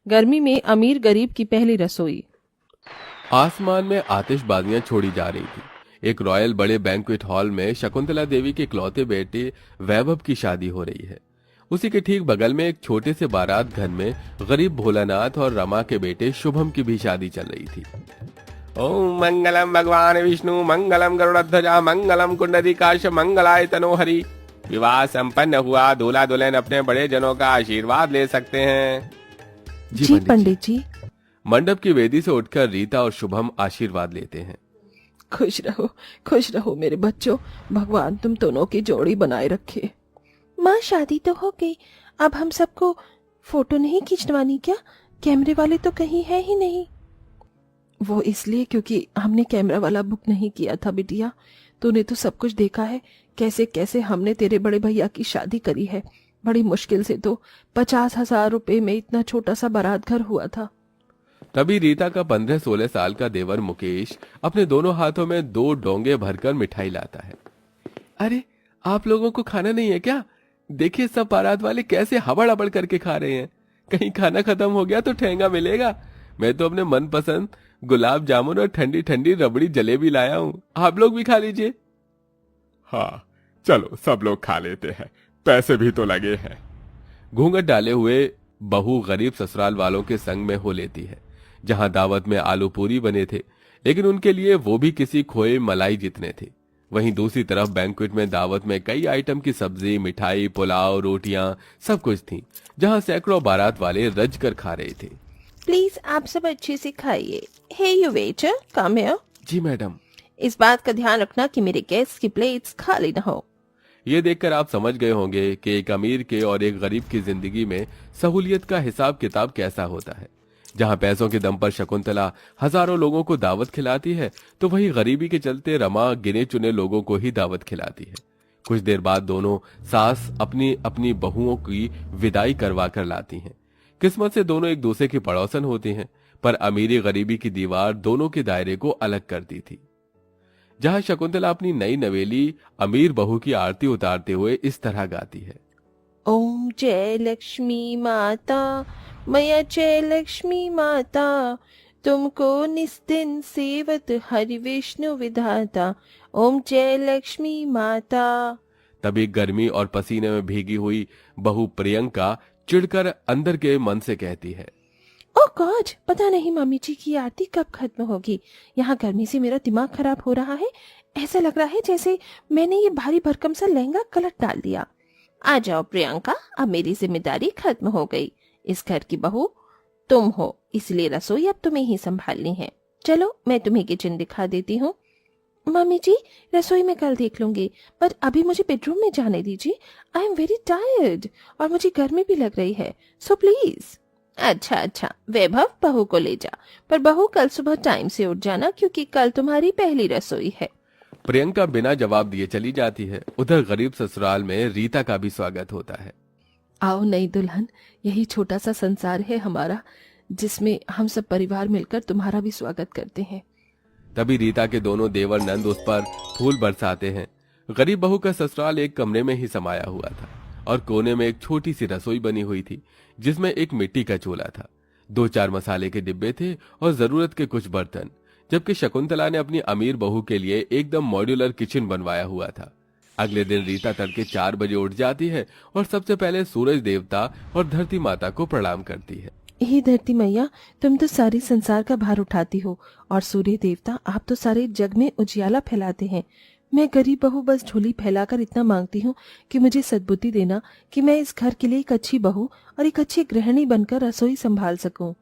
गर्मी में अमीर गरीब की पहली रसोई। आसमान में आतिशबाजियां छोड़ी जा रही थी। एक रॉयल बड़े बैंक्वेट हॉल में शकुंतला देवी के इकलौते बेटे वैभव की शादी हो रही है। उसी के ठीक बगल में एक छोटे से बारात घर में गरीब भोलानाथ और रमा के बेटे शुभम की भी शादी चल रही थी। ओम मंगलम भगवान विष्णु मंगलम गरुड़ध्वजा मंगलम कुंडलीकाक्ष मंगलाय तनोहरि। विवाह संपन्न हुआ, दूल्हा दुल्हन अपने बड़े जनों का आशीर्वाद ले सकते हैं। जी पंडित जी। मंडप की वेदी से उठकर रीता और शुभम आशीर्वाद लेते हैं। खुश रहो मेरे बच्चों, भगवान तुम दोनों की जोड़ी बनाए रखे। माँ शादी तो हो गई, अब हम सबको फोटो नहीं खिंचवानी क्या? कैमरे वाले तो कहीं है ही नहीं। वो इसलिए क्योंकि हमने कैमरा वाला बुक नहीं किया था बिटिया। तूने तो सब कुछ देखा है, कैसे कैसे हमने तेरे बड़े भैया की शादी करी है। बड़ी मुश्किल से तो 50,000 रुपए में इतना छोटा सा बारात घर हुआ था। तभी रीता का 15-16 साल का देवर मुकेश अपने दोनों हाथों में 2 डोंगे भरकर मिठाई लाता है। अरे आप लोगों को खाना नहीं है क्या? देखिए सब बारात वाले कैसे हबड़ करके खा रहे हैं। कहीं खाना खत्म हो गया तो ठेंगा मिलेगा। मैं तो अपने मनपसंद गुलाब जामुन और ठंडी ठंडी रबड़ी जलेबी लाया हूँ, आप लोग भी खा लीजिए। हाँ चलो सब लोग खा लेते हैं, पैसे भी तो लगे हैं। घूंघट डाले हुए बहू गरीब ससुराल वालों के संग में हो लेती है। जहां दावत में आलू पूरी बने थे, लेकिन उनके लिए वो भी किसी खोए मलाई जितने थे। वहीं दूसरी तरफ बैंक्वेट में दावत में कई आइटम की सब्जी, मिठाई, पुलाव, रोटियां सब कुछ थी, जहां सैकड़ों बारात वाले रज कर खा रहे थे। प्लीज आप सब अच्छे से खाइए। Hey you waiter, come here. जी मैडम। इस बात का ध्यान रखना कि मेरे गेस्ट की प्लेट्स खाली न हो। ये देखकर आप समझ गए होंगे कि एक अमीर के और एक गरीब की जिंदगी में सहूलियत का हिसाब किताब कैसा होता है। जहां पैसों के दम पर शकुंतला हजारों लोगों को दावत खिलाती है, तो वहीं गरीबी के चलते रमा गिने चुने लोगों को ही दावत खिलाती है। कुछ देर बाद दोनों सास अपनी अपनी बहुओं की विदाई करवा कर लाती हैं। किस्मत से दोनों एक दूसरे की पड़ोसन होती हैं, पर अमीरी गरीबी की दीवार दोनों के दायरे को अलग करती थी। जहां शकुंतला अपनी नई नवेली अमीर बहू की आरती उतारते हुए इस तरह गाती है। ओम जय लक्ष्मी माता, मैया जय लक्ष्मी माता, तुमको निस्दिन सेवत हरि विष्णु विधाता। ओम जय लक्ष्मी माता। तभी गर्मी और पसीने में भीगी हुई बहू प्रियंका चिढ़कर अंदर के मन से कहती है, ओह गॉड, पता नहीं मम्मी जी की आरती कब खत्म होगी। यहाँ गर्मी से मेरा दिमाग खराब हो रहा है। ऐसा लग रहा है जैसे मैंने ये भारी भरकम सा लहंगा कलट डाल दिया। आ जाओ प्रियंका, अब मेरी जिम्मेदारी खत्म हो गई। इस घर की बहू तुम हो, इसलिए रसोई अब तुम्हें ही संभालनी है। चलो मैं तुम्हें किचन दिखा देती हूँ। मम्मी जी रसोई में कल देख लूंगी, पर अभी मुझे बेडरूम में जाने दीजिए। आई एम वेरी टायर्ड और मुझे गर्मी भी लग रही है, सो प्लीज। अच्छा वैभव, बहू को ले जा, पर बहू कल सुबह टाइम से उठ जाना क्योंकि कल तुम्हारी पहली रसोई है। प्रियंका बिना जवाब दिए चली जाती है। उधर गरीब ससुराल में रीता का भी स्वागत होता है। आओ नई दुल्हन, यही छोटा सा संसार है हमारा, जिसमें हम सब परिवार मिलकर तुम्हारा भी स्वागत करते हैं। तभी रीता के दोनों देवर नंद उस पर फूल बरसाते हैं। गरीब बहू का ससुराल एक कमरे में ही समाया हुआ था और कोने में एक छोटी सी रसोई बनी हुई थी, जिसमें एक मिट्टी का चूल्हा था, 2-4 मसाले के डिब्बे थे और जरूरत के कुछ बर्तन। जबकि शकुंतला ने अपनी अमीर बहू के लिए एकदम मॉड्यूलर किचन बनवाया हुआ था। अगले दिन रीता तड़के 4 बजे उठ जाती है और सबसे पहले सूरज देवता और धरती माता को प्रणाम करती है। हे धरती मैया, तुम तो सारे संसार का भार उठाती हो, और सूर्य देवता आप तो सारे जग में उजियाला फैलाते हैं। मैं गरीब बहू बस झोली फैलाकर इतना मांगती हूँ कि मुझे सद्बुद्धि देना कि मैं इस घर के लिए एक अच्छी बहू और एक अच्छी गृहिणी बनकर रसोई संभाल सकूं।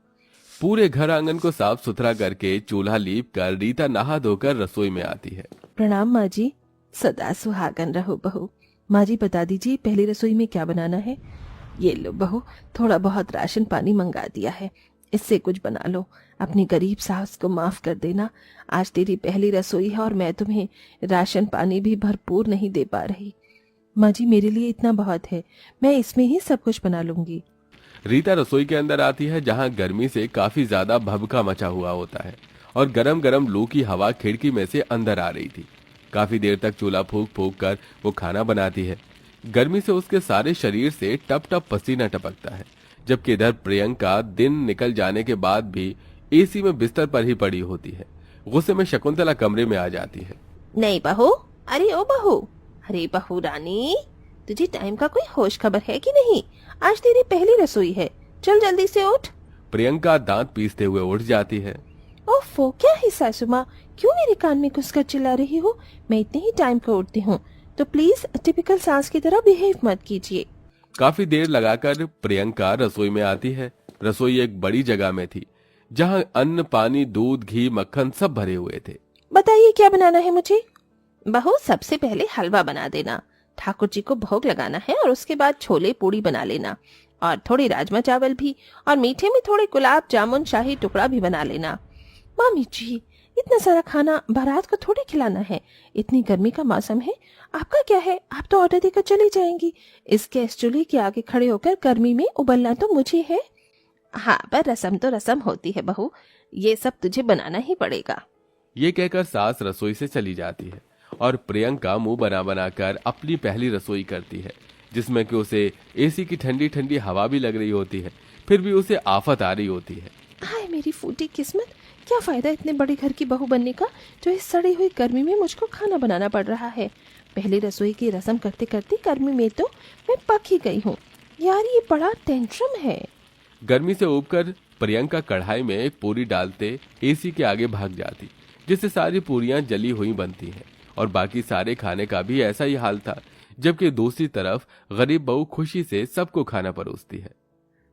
पूरे घर आंगन को साफ सुथरा करके चूल्हा लीप कर रीता नहा धोकर रसोई में आती है। प्रणाम माँ जी। सदा सुहागन रहो बहू। माँ जी बता दीजिए पहली रसोई में क्या बनाना है। ये लो बहू, थोड़ा बहुत राशन पानी मंगा दिया है, इससे कुछ बना लो। अपनी गरीब सास को माफ कर देना। आज तेरी पहली रसोई है और मैं तुम्हें राशन पानी भी भरपूर नहीं दे पा रही। माँ जी मेरे लिए इतना बहुत है, मैं इसमें ही सब कुछ बना लूंगी। रीता रसोई के अंदर आती है, जहां गर्मी से काफी ज्यादा भभका मचा हुआ होता है और गरम गरम लू की हवा खिड़की में से अंदर आ रही थी। काफी देर तक चूल्हा फूंक फूंक कर वो खाना बनाती है। गर्मी से उसके सारे शरीर से टप टप पसीना टपकता है, जबकि इधर प्रियंका दिन निकल जाने के बाद भी एसी में बिस्तर पर ही पड़ी होती है। गुस्से में शकुंतला कमरे में आ जाती है। नहीं बहू, अरे ओ बहू, अरे बहू रानी, तुझे टाइम का कोई होश खबर है कि नहीं? आज तेरी पहली रसोई है, चल जल्दी से उठ। प्रियंका दांत पीसते हुए उठ जाती है। ओफो, क्या है सासू माँ, क्यों मेरे कान में घुसकर चिल्ला रही हो? मैं इतने ही टाइम को उठती हूँ, तो प्लीज टिपिकल सास की तरह बिहेव मत कीजिए। काफी देर लगाकर प्रियंका रसोई में आती है। रसोई एक बड़ी जगह में थी जहां अन्न, पानी, दूध, घी, मक्खन सब भरे हुए थे। बताइए क्या बनाना है मुझे? बहू, सबसे पहले हलवा बना देना, ठाकुर जी को भोग लगाना है, और उसके बाद छोले पूड़ी बना लेना, और थोड़े राजमा चावल भी, और मीठे में थोड़े गुलाब जामुन शाही टुकड़ा भी बना लेना। मामी जी, इतना सारा खाना बारात को थोड़ी खिलाना है, इतनी गर्मी का मौसम है। आपका क्या है, आप तो ऑर्डर देकर चली जाएंगी। इस गैस चूल्हे के आगे खड़े होकर गर्मी में उबलना तो मुझे है। हाँ, पर रस्म तो रस्म होती है बहू, ये सब तुझे बनाना ही पड़ेगा। ये कहकर सास रसोई से चली जाती है और प्रियंका मुंह बना बनाकर अपनी पहली रसोई करती है, जिसमें कि उसे एसी की ठंडी ठंडी हवा भी लग रही होती है, फिर भी उसे आफत आ रही होती है। हाय मेरी फूटी किस्मत, क्या फायदा इतने बड़े घर की बहू बनने का, जो इस सड़ी हुई गर्मी में मुझको खाना बनाना पड़ रहा है। पहले रसोई की रस्म करते करते गर्मी में तो मैं पक ही गई हूँ। यार, ये बड़ा टेंशन है। गर्मी से ऊबकर प्रियंका कढ़ाई में एक पूरी डालते एसी के आगे भाग जाती, जिससे सारी पूरियां जली हुई बनती हैं, और बाकी सारे खाने का भी ऐसा ही हाल था। जबकि दूसरी तरफ गरीब बहू खुशी से सबको खाना परोसती है।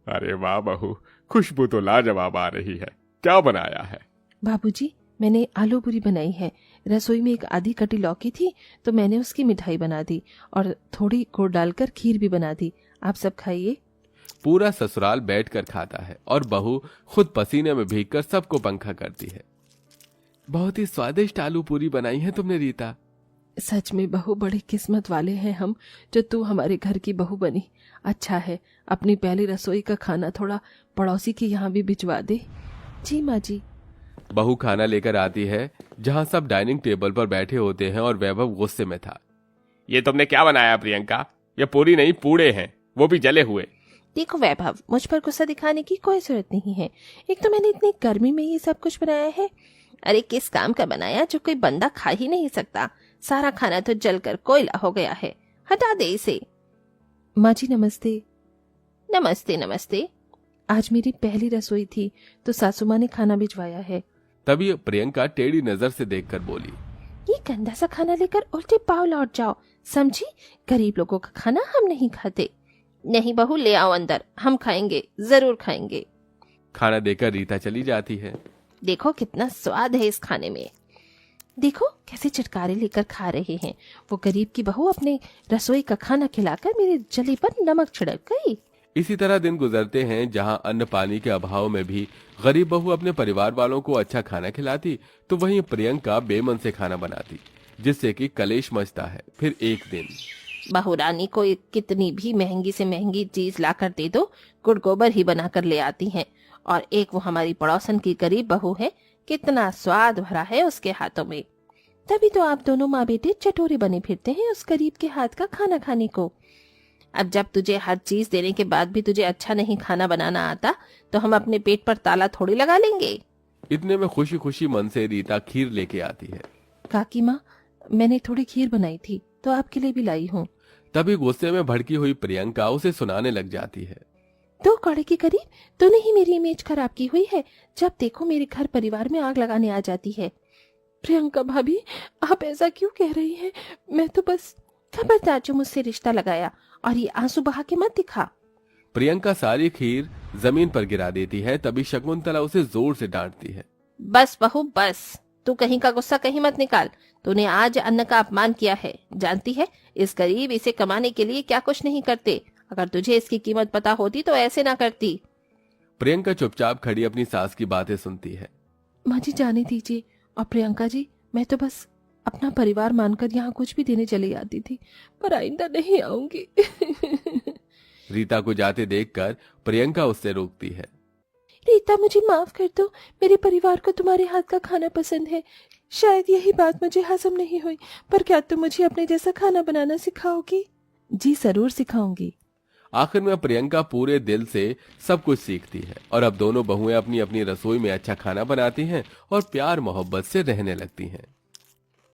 अरे वाह बहू, खुशबू तो लाजवाब आ रही है। क्या बनाया है? बाबूजी, मैंने आलू पूरी बनाई है। रसोई में एक आधी कटी लौकी थी, तो मैंने उसकी मिठाई बना दी, और थोड़ी गुड़ डालकर खीर भी बना दी। आप सब खाइए। पूरा ससुराल बैठकर खाता है और बहू खुद पसीने में भीगकर सबको पंखा करती है। बहुत ही स्वादिष्ट आलू पूरी बनाई है तुमने रीता। सच में बहू, बड़ी किस्मत वाले हैं हम, जो तू हमारे घर की बहू बनी। अच्छा है, अपनी पहली रसोई का खाना थोड़ा पड़ोसी के यहाँ भी भिजवा दे। जी माँ जी। बहू खाना लेकर आती है जहाँ सब डाइनिंग टेबल पर बैठे होते हैं और वैभव गुस्से में था। ये तुमने क्या बनाया प्रियंका? ये पूरी नहीं, पूड़े हैं, वो भी जले हुए। देखो वैभव, मुझ पर गुस्सा दिखाने की कोई जरूरत नहीं है। एक तो मैंने इतनी गर्मी में ये सब कुछ बनाया है। अरे किस काम का बनाया जो कोई बंदा खा ही नहीं सकता। सारा खाना तो जलकर कोयला हो गया है, हटा दे इसे। माँ जी नमस्ते। नमस्ते नमस्ते। आज मेरी पहली रसोई थी, तो सासू माँ ने खाना भिजवाया है। तभी प्रियंका टेढ़ी नजर से देखकर बोली, ये गंदा सा खाना लेकर उल्टे पाव लौट जाओ, समझी? गरीब लोगों का खाना हम नहीं खाते। नहीं बहू, ले आओ अंदर, हम खाएंगे, जरूर खाएंगे। खाना देकर रीता चली जाती है। देखो कितना स्वाद है इस खाने में। देखो कैसे चटकारे लेकर खा रहे हैं। वो गरीब की बहू अपने रसोई का खाना खिलाकर मेरे जले पर नमक छिड़क गई। इसी तरह दिन गुजरते हैं, जहां अन्न पानी के अभाव में भी गरीब बहू अपने परिवार वालों को अच्छा खाना खिलाती, तो वहीं प्रियंका बेमन से खाना बनाती, जिससे कि कलेश मचता है। फिर एक दिन बहू रानी को कितनी भी महंगी से महंगी चीज ला कर दे दो, गुड़ गोबर ही बना कर ले आती हैं। और एक वो हमारी पड़ोसन की गरीब बहू है, कितना स्वाद भरा है उसके हाथों में। तभी तो आप दोनों माँ बेटे चटोरे बने फिरते हैं उस गरीब के हाथ का खाना खाने को। अब जब तुझे हर चीज देने के बाद भी तुझे अच्छा नहीं खाना बनाना आता, तो हम अपने पेट पर ताला थोड़ी लगा लेंगे। इतने में खुशी खुशी मन से रीता खीर लेके आती है। काकी माँ, मैंने थोड़ी खीर बनाई थी, तो आपके लिए भी लाई हूँ। तभी गुस्से में भड़की हुई प्रियंका उसे सुनाने लग जाती है। 2 कौड़े के करीब तूने ही मेरी इमेज खराब की हुई है। जब देखो मेरे घर परिवार में आग लगाने आ जाती है। प्रियंका भाभी, आप ऐसा क्यों कह रही हैं? मैं तो बस खबरदार जो मुझसे रिश्ता लगाया, और ये आंसू बहा के मत दिखा। प्रियंका सारी खीर जमीन पर गिरा देती है। तभी शकुंतला उसे जोर से डांटती है। बस बहू बस, तू कहीं का गुस्सा कहीं मत निकाल। तूने आज अन्न का अपमान किया है। जानती है इस गरीब इसे कमाने के लिए क्या कुछ नहीं करते। अगर तुझे इसकी कीमत पता होती तो ऐसे ना करती। प्रियंका चुपचाप खड़ी अपनी सास की बातें सुनती है। माँ जी जाने दीजिए। और प्रियंका जी, मैं तो बस अपना परिवार मानकर यहाँ कुछ भी देने चली आती थी, पर आइंदा नहीं आऊंगी। रीता को जाते देखकर प्रियंका उससे रोकती है। रीता, मुझे माफ कर दो। मेरे परिवार को तुम्हारे हाथ का खाना पसंद है। शायद यही बात मुझे हजम नहीं हुई, पर क्या तुम मुझे अपने जैसा खाना बनाना सिखाओगी? जी जरूर सिखाऊंगी। आखिर में प्रियंका पूरे दिल से सब कुछ सीखती है और अब दोनों बहुएं अपनी अपनी रसोई में अच्छा खाना बनाती हैं और प्यार मोहब्बत से रहने लगती हैं।